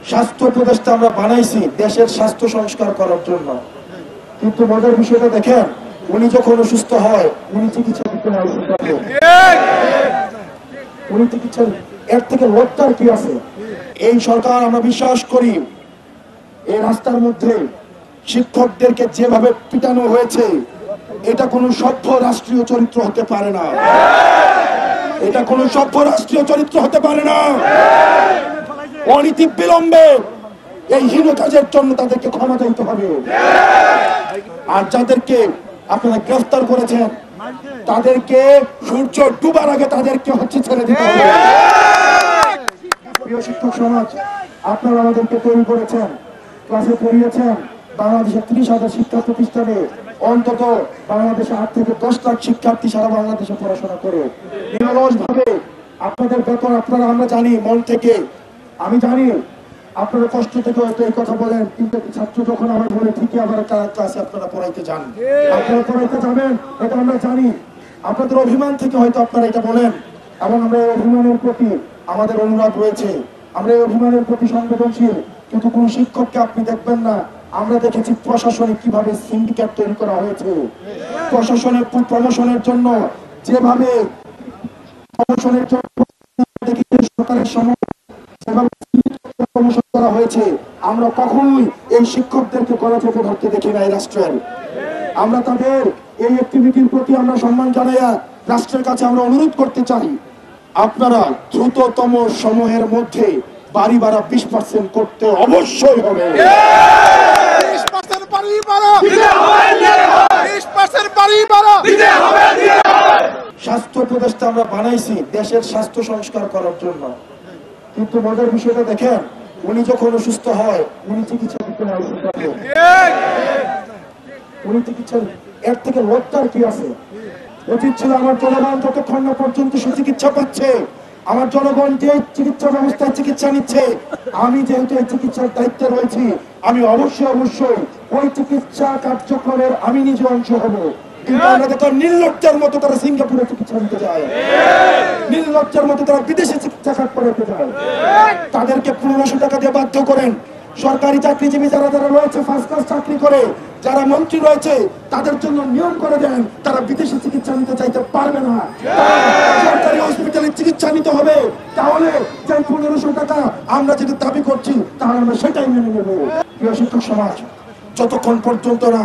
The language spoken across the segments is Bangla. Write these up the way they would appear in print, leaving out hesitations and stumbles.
স্বাস্থ্য উপদেষ্টা আমরা বানাইছি দেশের স্বাস্থ্য সংস্কার করার জন্য, কিন্তু মজার বিষয়টা দেখেন, উনি যখন অসুস্থ হয় উনি চিকিৎসা দিতে না, উনি চিকিৎসা, এর থেকে লজ্জার কি আছে? এই সরকার আমরা বিশ্বাস করি এই রাস্তার মধ্যে শিক্ষকদেরকে যেভাবে পিটানো হয়েছে এটা কোনো সভ্য রাষ্ট্রীয় চরিত্র হতে পারে না, এটা কোনো সভ্য রাষ্ট্রীয় চরিত্র হতে পারে না। অনীতি বিলম্বে এই হীন কাজের জন্য তাদেরকে ক্ষমা চাইতে হবে। আর যাদেরকে আপনারা গ্রেফতার করেছেন তাদেরকে সূর্য ডুবার আগে তাদেরকে ছেড়ে দিতে হবে। প্রিয় শিক্ষক সমাজ, আপনারা আমাদেরকে তৈরি করেছেন, ক্লাসে পড়িয়েছেন। বাংলাদেশের 30,000 শিক্ষা প্রতিষ্ঠানে অন্তত বাংলাদেশে 8 থেকে 10 লাখ শিক্ষার্থী সারা বাংলাদেশে পড়াশোনা করে নিরলস ভাবে আপনাদের বেতন আপনারা, আমরা জানি মন থেকে, আমি জানি আপনারা কষ্ট থেকে হয়তো এই কথা বলেন, কিন্তু ছাত্র যখন আমার বলে ঠিকই আবার ক্লাসে আপনারা পড়াইতে যান, আপনারা পড়াইতে যাবেন, এটা আমরা জানি। আপনাদের অভিমান থেকে হয়তো আপনারা এটা বলেন, এবং আমরা এই অভিমানের প্রতি আমাদের অনুরোধ রয়েছে, আমরা এই অভিমানের প্রতি সংবেদনশীল। কিন্তু কোন শিক্ষককে আপনি দেখবেন না, আমরা দেখেছি প্রশাসনে কিভাবে সিন্ডিকেট তৈরি করা হয়েছে, প্রশাসনের প্রমোশনের জন্য যেভাবে প্রমোশনের জন্য সরকারের সময় প্রমোশন করা হয়েছে, আমরা কখনোই এই শিক্ষকদেরকে কলা চেপে ধরতে দেখি না এই রাষ্ট্রের। আমরা তাদের এই অ্যাক্টিভিটির প্রতি আমরা সম্মান জানাইয়া রাষ্ট্রের কাছে আমরা অনুরোধ করতে চাই, আপনারা দ্রুততম সময়ের মধ্যে বাড়ি ভাড়া 20% করতে অবশ্যই হবে। স্বাস্থ্য উপদেষ্টা আমরা বানাইছি দেশের স্বাস্থ্য সংস্কার করার জন্য, কিন্তু মজার বিষয়টা দেখেন, উনি যখন অসুস্থ হয় উনি চিকিৎসা দিতে না, উনি চিকিৎসা, এর থেকে লজ্জার কি আছে? উচিত ছিল আমার জনগণ যতক্ষণ না পর্যন্ত সুচিকিৎসা পাচ্ছে, আমার জনগণ যে চিকিৎসা ব্যবস্থায় চিকিৎসা নিচ্ছে, আমি যেহেতু এই চিকিৎসার দায়িত্বে রয়েছি, আমি অবশ্যই ওই চিকিৎসা কার্যক্রমের আমি নিজে অংশ হব। কিন্তু আমরা দেখলাম নির্লজ্জার মতো তারা সিঙ্গাপুরে চিকিৎসা নিতে যায়, নির্লজ্জার মতো তারা বিদেশে চিকিৎসা কার্ড করাতে যায়, তাদেরকে 1500 টাকা দিয়ে বাধ্য করেন। সরকারি চাকরিজীবী যারা যারা রয়েছে, ফার্স্ট ক্লাস চাকরি করে যারা মন্ত্রী রয়েছে, তাদের জন্য নিয়ম করে দেন তারা বিদেশে চিকিৎসা নিতে চাইতে পারবে না, সরকারি হসপিটালে চিকিৎসা নিতে হবে। তাহলে যে 1500 টাকা আমরা যেটা দাবি করছি তাহলে আমরা সেটাই মেনে নেব। প্রিয় শিক্ষক সমাজ, যতক্ষণ পর্যন্ত না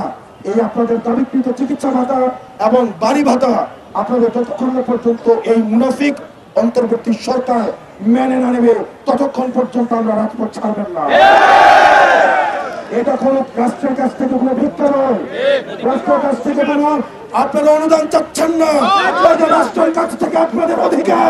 এই আপনাদের দাবিকৃত চিকিৎসা ভাতা এবং বাড়ি ভাতা আপনাদের যতক্ষণ পর্যন্ত এই মুনাফিক অন্তর্বর্তী সরকার মেনে না নেবে, ততক্ষণ পর্যন্ত আমরা রাজপথ ছাড়বেন না। এটা কোন রাষ্ট্রের কাছ থেকে কোনো ভিক্ষা নয়, রাষ্ট্রের কাছ থেকে কেন আপনারা অনুদান চাচ্ছেন না, রাষ্ট্রের কাছ থেকে আপনাদের অধিকার।